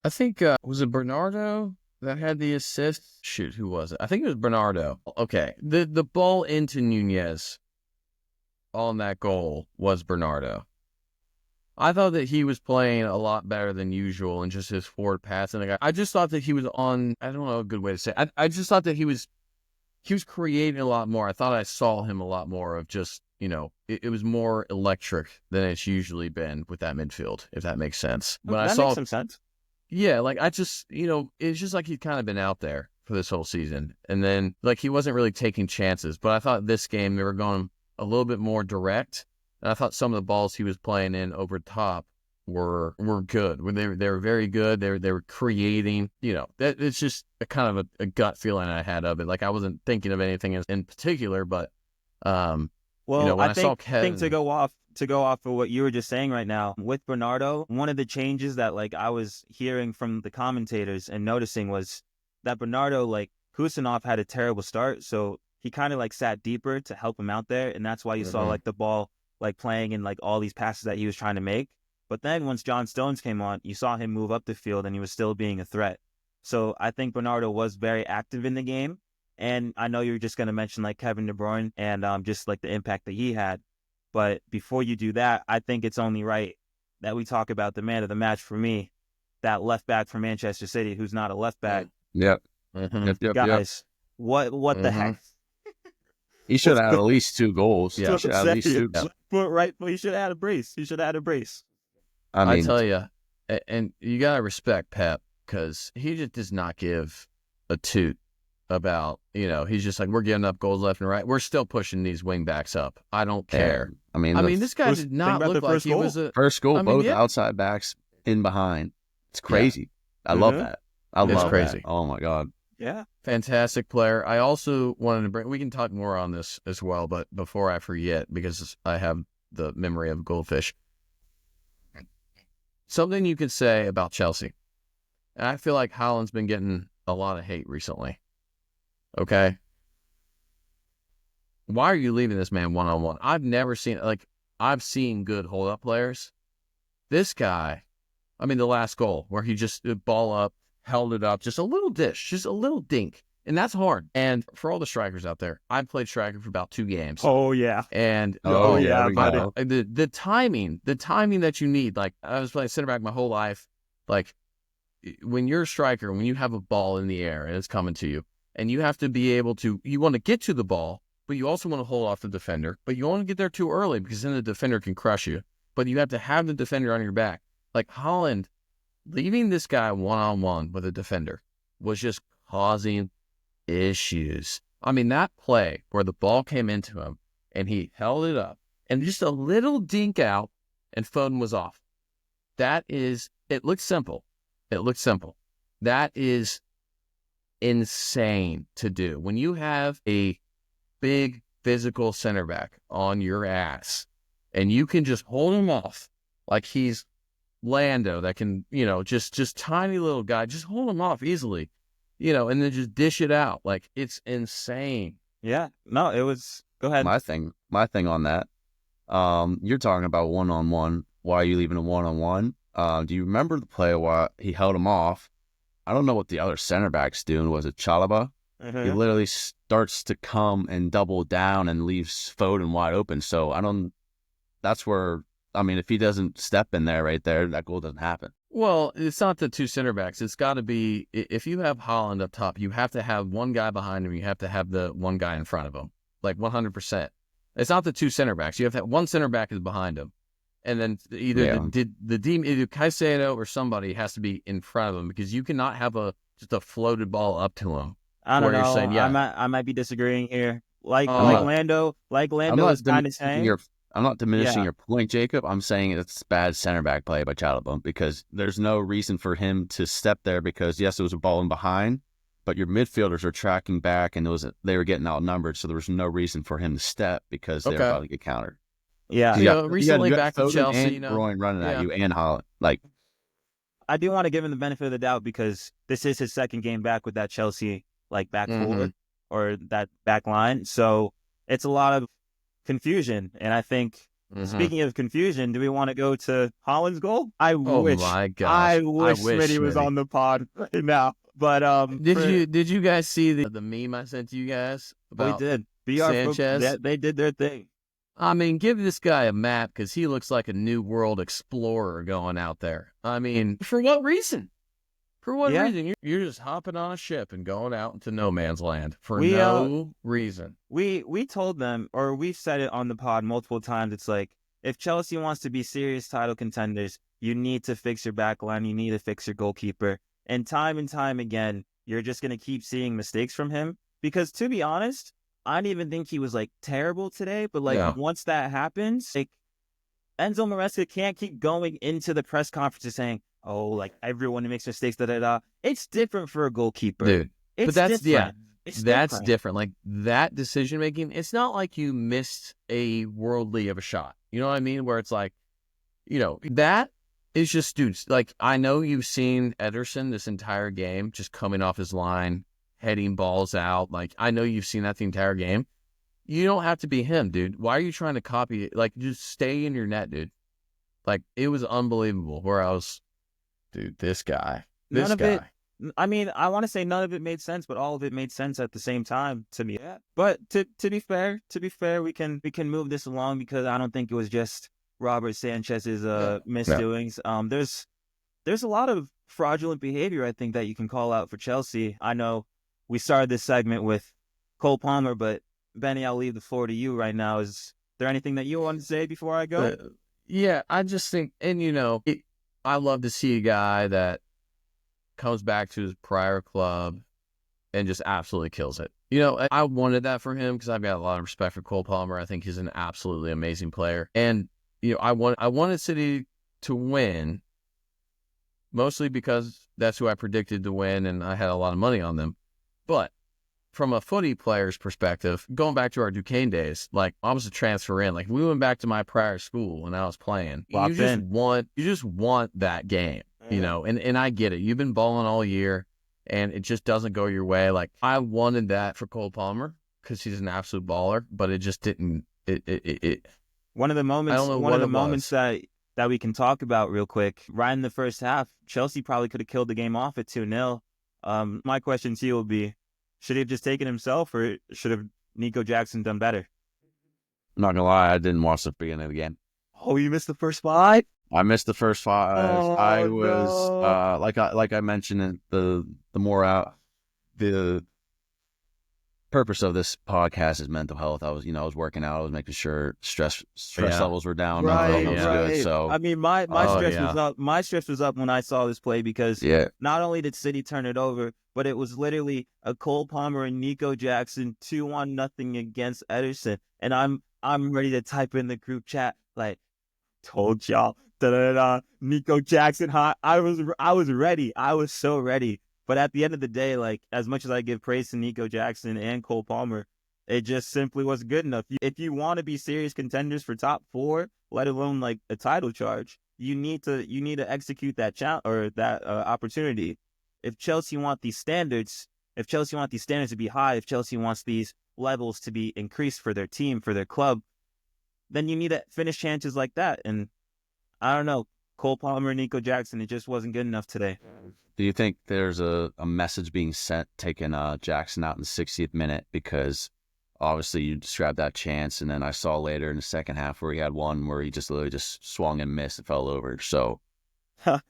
I think, was it Bernardo that had the assist? Shoot, who was it? I think it was Bernardo. Okay. The ball into Núñez on that goal was Bernardo. I thought that he was playing a lot better than usual and just his forward passing. I just thought that he was on, I don't know a good way to say it. I just thought that he was creating a lot more. I thought I saw him a lot more of just, it was more electric than it's usually been with that midfield, if that makes sense. That makes some sense. Yeah, like I just, it's just like he'd kind of been out there for this whole season. And then, like, he wasn't really taking chances. But I thought this game, they were going a little bit more direct. And I thought some of the balls he was playing in over top were good. They were very good. They were creating, it's just a kind of a gut feeling I had of it. Like, I wasn't thinking of anything in particular, but when I saw Kevin, think to go off of what you were just saying right now with Bernardo, one of the changes that like I was hearing from the commentators and noticing was that Bernardo, like, Kusanov had a terrible start, so he kind of like sat deeper to help him out there, and that's why you saw like the ball like playing in like all these passes that he was trying to make. But then once John Stones came on, you saw him move up the field and he was still being a threat. So I think Bernardo was very active in the game. And I know you're just going to mention like Kevin De Bruyne and just like the impact that he had. But before you do that, I think it's only right that we talk about the man of the match for me, that left back from Manchester City, who's not a left back. Yep. Guys, what the heck? He should have had at least 2 goals. Yeah, he should have at least 2 goals. But he should have had a brace. I tell you, and you got to respect Pep, because he just does not give a toot about, he's just like, we're giving up goals left and right. We're still pushing these wing backs up. I don't care. I mean, this guy did not look like he was a first goal, both outside backs in behind. It's crazy. Yeah. I love that. It's crazy. That. Oh my God. Yeah. Fantastic player. I also wanted to we can talk more on this as well, but before I forget, because I have the memory of goldfish. Something you could say about Chelsea. And I feel like Haaland's been getting a lot of hate recently. Okay? Why are you leaving this man one-on-one? I've never seen, I've seen good hold-up players. This guy, the last goal, where he just ball up, held it up, just a little dish, just a little dink. And that's hard. And for all the strikers out there, I've played striker for about 2 games. Oh, yeah. And the timing that you need, like, I was playing center back my whole life. Like, when you're a striker, when you have a ball in the air and it's coming to you, and you have to be able to, you want to get to the ball, but you also want to hold off the defender, but you don't want to get there too early because then the defender can crush you. But you have to have the defender on your back. Like, Haaland, leaving this guy one-on-one with a defender was just causing issues. That play where the ball came into him and he held it up and just a little dink out and Foden was off. It looks simple. That is insane to do. When you have a big physical center back on your ass and you can just hold him off like he's Lando that can, just tiny little guy, just hold him off easily, and then just dish it out. Like, it's insane. Yeah. No, it was, go ahead. My thing on that, you're talking about one-on-one. Why are you leaving a one-on-one? Do you remember the play where he held him off? I don't know what the other center back's doing. Was it Chalaba? He literally starts to come and double down and leaves Foden wide open. So that's where, if he doesn't step in there right there, that goal doesn't happen. Well, it's not the 2 center backs. It's got to be, if you have Haaland up top, you have to have one guy behind him. You have to have the one guy in front of him, like 100%. It's not the 2 center backs. You have to have one center back is behind him. And then either either Caicedo or somebody has to be in front of him, because you cannot have just a floated ball up to him. I don't know. You're saying, I might be disagreeing here. Like Lando is kind of saying. I'm not diminishing your point, Jacob. I'm saying it's bad center back play by Chalaba, because there's no reason for him to step there, because yes, it was a ball in behind, but your midfielders are tracking back and they were getting outnumbered, so there was no reason for him to step because they were about to get countered. Yeah. Recently back to Chelsea, and Bruyne running at you and Haaland. I do want to give him the benefit of the doubt, because this is his second game back with that Chelsea back forward or that back line. So it's a lot of confusion. And I think, speaking of confusion, do we want to go to Haaland's goal? I wish Smitty was on the pod right now. But did you guys see the meme I sent to you guys about Sanchez? They did their thing. Give this guy a map, because he looks like a new world explorer going out there. For what reason? For what reason? You're just hopping on a ship and going out into no man's land for no reason. We told them, or we've said it on the pod multiple times, it's like, if Chelsea wants to be serious title contenders, you need to fix your back line, you need to fix your goalkeeper. And time again, you're just going to keep seeing mistakes from him. Because to be honest, I didn't even think he was like terrible today. But like once that happens, like Enzo Maresca can't keep going into the press conferences saying, "Oh, like everyone makes mistakes." Da da da. It's different for a goalkeeper, dude. It's But that's different. That's different. Like that decision making, it's not like you missed a worldly of a shot. You know what I mean? Where it's like, that is just, dude, like I know you've seen Ederson this entire game just coming off his line, heading balls out. Like I know you've seen that the entire game. You don't have to be him, dude. Why are you trying to copy it? Like just stay in your net, dude. Like it was unbelievable where I was, dude, this guy. I mean, I want to say none of it made sense, but all of it made sense at the same time to me. Yeah. But to be fair, we can move this along because I don't think it was just Robert Sanchez's misdoings. There's a lot of fraudulent behavior I think that you can call out for Chelsea. I know we started this segment with Cole Palmer, but Benny, I'll leave the floor to you right now. Is there anything that you want to say before I go? Yeah, I just think, and I love to see a guy that comes back to his prior club and just absolutely kills it. I wanted that for him because I've got a lot of respect for Cole Palmer. I think he's an absolutely amazing player. And, I wanted City to win mostly because that's who I predicted to win and I had a lot of money on them. But from a footy player's perspective, going back to our Duquesne days, like I was a transfer in. Like we went back to my prior school when I was playing. You just want that game. And I get it. You've been balling all year, and it just doesn't go your way. Like I wanted that for Cole Palmer because he's an absolute baller, but it just didn't. One of the moments that we can talk about real quick. Right in the first half, Chelsea probably could have killed the game off at 2-0. My question to you will be: should he have just taken himself, or should have Nico Jackson done better? I'm not gonna lie, I didn't watch the beginning of the game. Oh, you missed the first 5? I missed the first 5. Oh, I was like I mentioned the purpose of this podcast is mental health. I was working out. I was making sure stress levels were down. Right. Good. So I mean, my stress was up. My stress was up when I saw this play because not only did City turn it over, but it was literally a Cole Palmer and Nico Jackson 2-1 against Ederson, and I'm ready to type in the group chat like, told y'all. Nico Jackson hot. I was ready. I was so ready. But at the end of the day, like as much as I give praise to Nico Jackson and Cole Palmer, it just simply wasn't good enough. If you want to be serious contenders for top 4, let alone like a title charge, you need to execute that opportunity. If Chelsea want these standards to be high, if Chelsea wants these levels to be increased for their team, for their club, then you need to finish chances like that. And I don't know, Cole Palmer and Nico Jackson, it just wasn't good enough today. Do you think there's a message being sent taking Jackson out in the 60th minute? Because obviously you described that chance, and then I saw later in the second half where he had one where he just literally just swung and missed and fell over. So do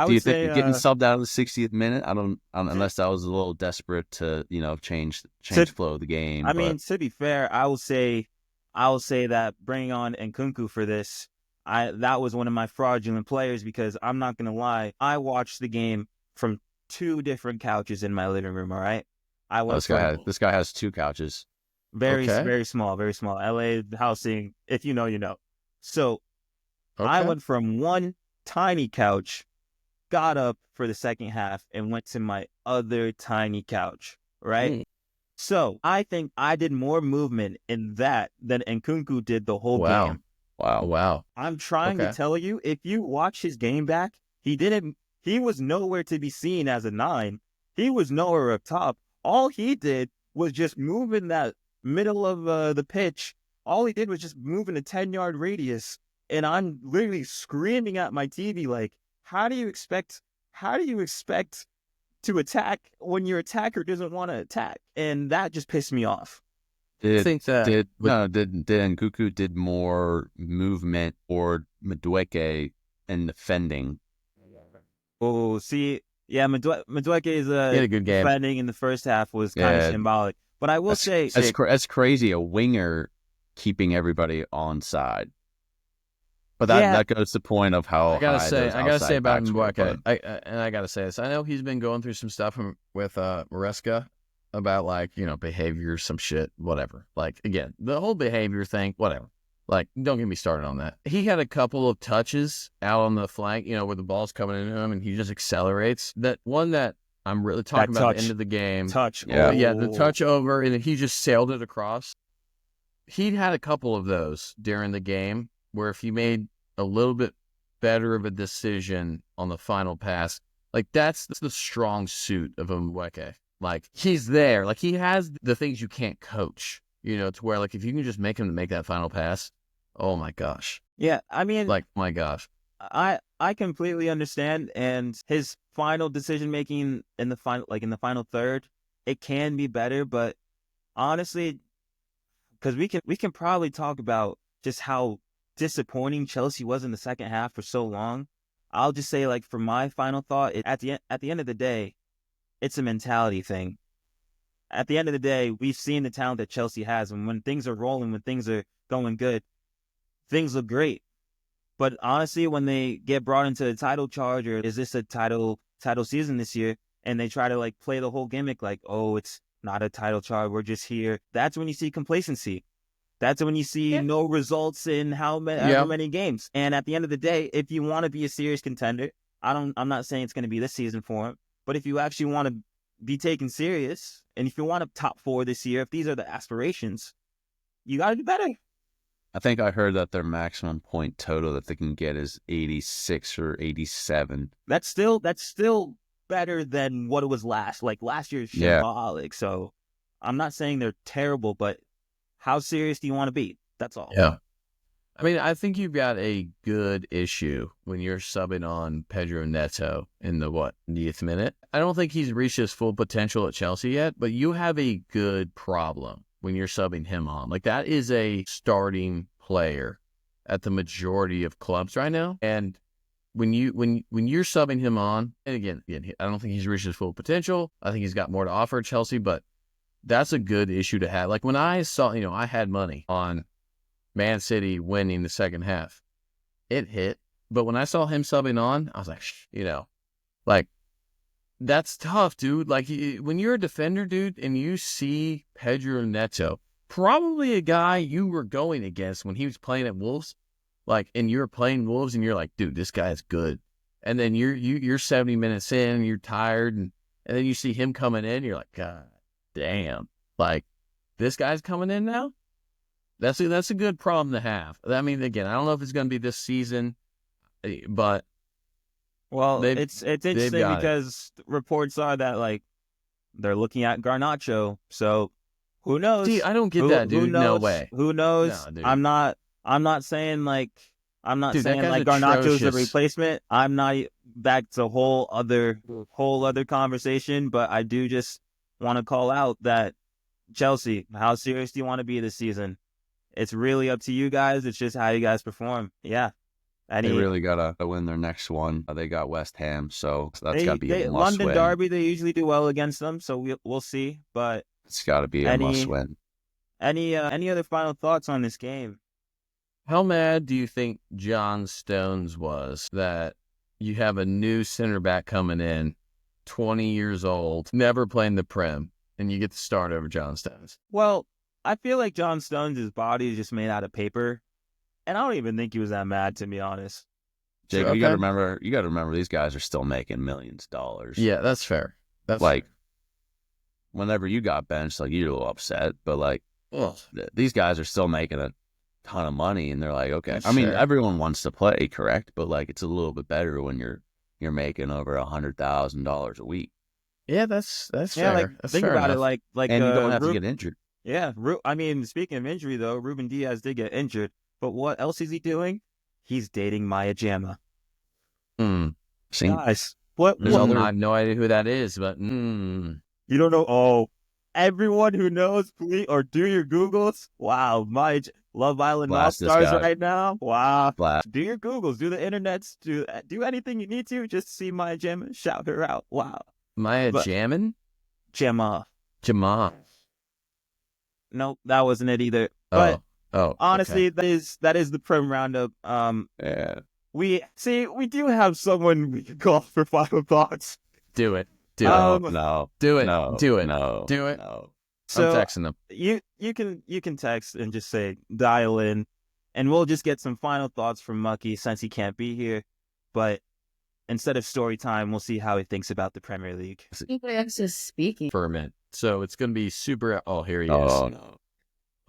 you think getting subbed out in the 60th minute? I don't unless that was a little desperate to change the flow of the game. I mean, to be fair, I will say that bringing on Nkunku for this, that was one of my fraudulent players because I'm not going to lie. I watched the game from 2 different couches in my living room, all right? This guy has 2 couches. Very small, very small. LA housing, if you know, you know. So I went from one tiny couch, got up for the second half, and went to my other tiny couch, right? So I think I did more movement in that than Nkunku did the whole game. Wow. I'm trying to tell you, if you watch his game back, he was nowhere to be seen as a 9. He was nowhere up top. All he did was just move in that middle of the pitch. All he did was just move in a 10-yard radius. And I'm literally screaming at my TV like, how do you expect to attack when your attacker doesn't want to attack? And that just pissed me off. Did Nkunku did more movement or Madueke in defending? Oh, see, yeah, Madueke is a good game. Defending in the first half was kind of symbolic. But I will say that's crazy. A winger keeping everybody on side. But that goes to the point of how I gotta high say, those I gotta say outside about backs were, Mucky. but I gotta say this. I know he's been going through some stuff with Maresca about like behavior, some shit, whatever. Like again, the whole behavior thing, whatever. Like, don't get me started on that. He had a couple of touches out on the flank, where the ball's coming into him, and he just accelerates. That one that I'm really talking about, the end of the game. Touch. Yeah. Yeah, the touch over, and then he just sailed it across. He'd had a couple of those during the game where if he made a little bit better of a decision on the final pass, like that's the strong suit of Mweke. Like he's there, like he has the things you can't coach, to where like if you can just make him make that final pass, oh my gosh. Yeah, I mean, Like my gosh. I completely understand, and his final decision making in the final third, it can be better, but honestly, because we can probably talk about just how disappointing Chelsea was in the second half for so long. I'll just say, like, for my final thought, at the end of the day, it's a mentality thing. At the end of the day, we've seen the talent that Chelsea has, and when things are rolling, when things are going good, things look great. But honestly, when they get brought into a title charge, or is this a title season this year, and they try to like play the whole gimmick, like, oh, it's not a title charge, we're just here. That's when you see complacency. That's when you see no results in however many games. And at the end of the day, if you want to be a serious contender, I'm not saying it's going to be this season for him, but if you actually want to be taken serious, and if you want a top 4 this year, if these are the aspirations, you got to do better. I think I heard that their maximum point total that they can get is 86 or 87. That's still better than what it was last. Like last year's shambolic. So I'm not saying they're terrible, but how serious do you want to be? That's all. Yeah. I mean, I think you've got a good issue when you're subbing on Pedro Neto in the 90th minute. I don't think he's reached his full potential at Chelsea yet, but you have a good problem when you're subbing him on. Like that is a starting player at the majority of clubs right now. And when you're subbing him on, and again, I don't think he's reached his full potential. I think he's got more to offer at Chelsea, but that's a good issue to have. Like when I saw, I had money on Man City winning the second half. It hit. But when I saw him subbing on, I was like, like that's tough, dude. Like when you're a defender, dude, and you see Pedro Neto, probably a guy you were going against when he was playing at Wolves, like, and you're playing Wolves, and you're like, dude, this guy is good. And then you're 70 minutes in, and you're tired, and then you see him coming in, you're like, God damn, like this guy's coming in now. That's a good problem to have. I mean, again, I don't know if it's going to be this season, but. Well, it's interesting because reports are that like they're looking at Garnacho. So who knows? See, I don't get that, dude. Who knows? No way. Who knows? No, I'm not saying like Garnacho's the replacement. I'm not. That's a whole other conversation. But I do just want to call out that Chelsea. How serious do you want to be this season? It's really up to you guys. It's just how you guys perform. Yeah. They really got to win their next one. They got West Ham, so that's got to be a must London win. Derby, they usually do well against them, so we'll see. But it's got to be a must win. Any other final thoughts on this game? How mad do you think John Stones was that you have a new center back coming in, 20 years old, never playing the Prem, and you get to start over John Stones? Well, I feel like John Stones' body is just made out of paper. And I don't even think he was that mad, to be honest. Jacob, okay. You got to remember, these guys are still making millions of dollars. Yeah, that's fair. That's like, fair. Whenever you got benched, like you're a little upset, but like, these guys are still making a ton of money, and they're like, okay. That's I mean, fair. Everyone wants to play, correct? But like, it's a little bit better when you're making over $100,000 a week. Yeah, that's fair. Like, that's think fair about enough. it, like and you don't have to get injured. Yeah, I mean, speaking of injury though, Ruben Diaz did get injured. But what else is he doing? He's dating Maya Jama. Guys, what? I have no idea who that is, but you don't know? Oh, everyone who knows, please, or do your Googles. Wow, Love Island All Stars right now. Wow, do your Googles, do the internets, do anything you need to just see Maya Jama, shout her out. Wow, Maya Jama. Nope, that wasn't it either. But Oh, honestly, that is the Prem roundup. Yeah. We do have someone we can call for final thoughts. Do it. No, Um, no, Do it. no, Do it. no, Do it. no. I'm So texting them. you can text and just say dial in, and we'll just get some final thoughts from Mucky since he can't be here. But instead of story time, we'll see how he thinks about the Premier League. Anybody just speaking. Ferment. So it's going to be super. Oh, here he Oh, is. no.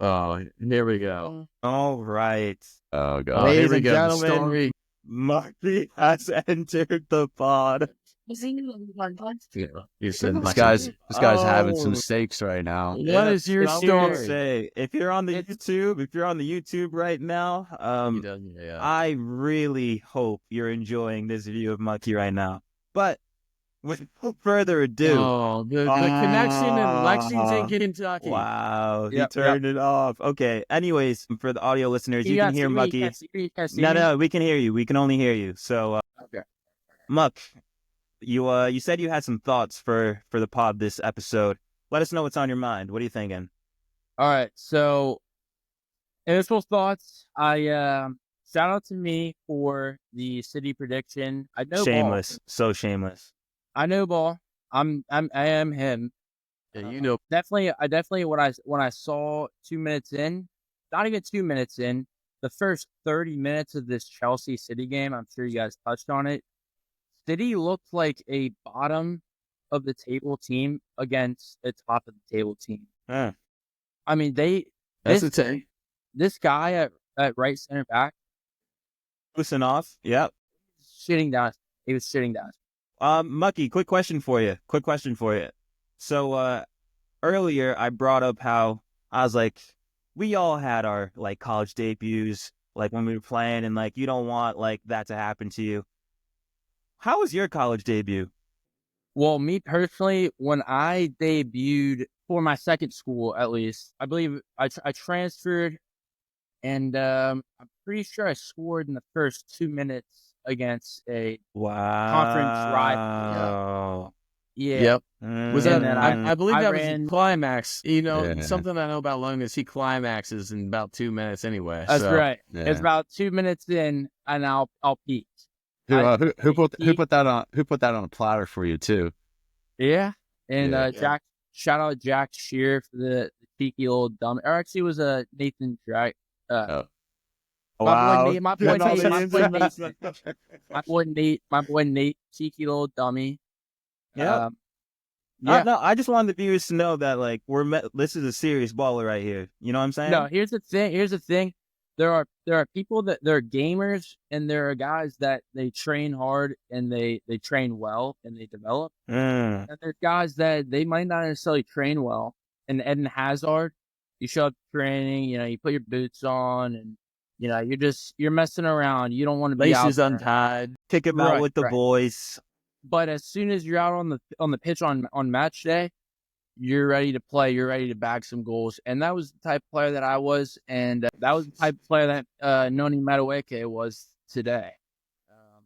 Oh, here we go. All right, Oh, Oh, God. here Ladies we and go. The gentlemen, story. Mucky has entered the pod. Is he one punch? You said This Mucky. guy's having some Oh. steaks right now. What is your I'm gonna story? say, if you're on the YouTube right now, He doesn't- yeah. I really hope you're enjoying this view of Mucky right now. But with no further ado, Oh, the connection in Lexington, Kentucky. wow, he Yep, turned it off. Okay, anyways, for the audio listeners, you can hear Mucky. No, we can hear you. We can only hear you. So, Okay. Muck, you said you had some thoughts for the pod this episode. Let us know what's on your mind. What are you thinking? All right, so initial thoughts. Shout out to me for the city prediction. I know Shameless, so shameless. Ball. I know ball. I am him. Yeah, you know. Definitely when I saw 2 minutes in, not even 2 minutes in, the first 30 minutes of this Chelsea City game. I'm sure you guys touched on it. City looked like a bottom of the table team against a top of the table team. Yeah. I mean, That's the thing. this guy at right center back Listen off. Yep. shitting down. He was shitting down. Mucky, quick question for you. So, earlier I brought up how I was like, we all had our like college debuts, like when we were playing, and like you don't want like that to happen to you. How was your college debut? Well, me personally, when I debuted for my second school, at least, I believe I transferred, and I'm pretty sure I scored in the first 2 minutes against a Wow. conference rival. Yeah. Yep. Was that? And then I believe I that ran- was climax. You know, Yeah. something I know about London is he climaxes in about 2 minutes anyway. That's so. right. Yeah. It's about 2 minutes in, and I'll peak. Who put he- that on a platter for you too? Yeah. And Yeah. Jack, shout out Jack Shear for the cheeky little dumb. Or actually, it was Nathan Drake. Oh. Wow. My boy Nate, cheeky little dummy. Yeah. Yeah. No, I just wanted the viewers to know that like this is a serious baller right here. You know what I'm saying? No, here's the thing. There are people that they're gamers, and there are guys that they train hard and they train well and they develop. Mm. And there's guys that they might not necessarily train well. And Eden Hazard, you show up to training, you put your boots on, and you're messing around. You don't want to be out Laces there. untied. Kick him out Right, with the right. boys. But as soon as you're out on the pitch on match day, you're ready to play. You're ready to bag some goals. And that was the type of player that I was, and that was the type of player that Noni Madueke was today.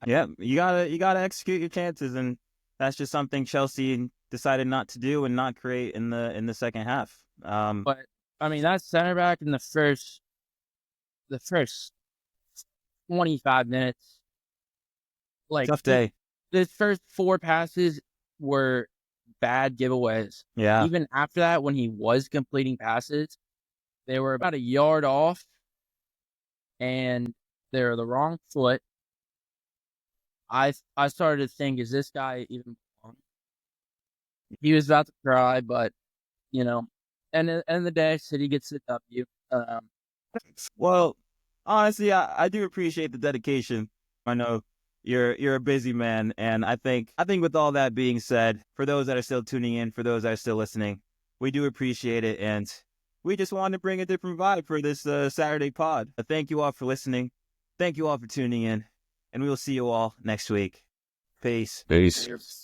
Yeah, you gotta execute your chances, and that's just something Chelsea decided not to do and not create in the second half. But I mean, that center back in the first 25 minutes, like Tough day. The first 4 passes were bad giveaways. Yeah. Even after that, when he was completing passes, they were about a yard off, and they're the wrong foot. I started to think, is this guy even belong? He was about to cry, but and at the end of the day, City gets the W. Well, honestly, I do appreciate the dedication. I know you're a busy man, and I think with all that being said, for those that are still tuning in, for those that are still listening, we do appreciate it, and we just wanted to bring a different vibe for this Saturday pod. Thank you all for listening. Thank you all for tuning in, and we will see you all next week. Peace. Peace.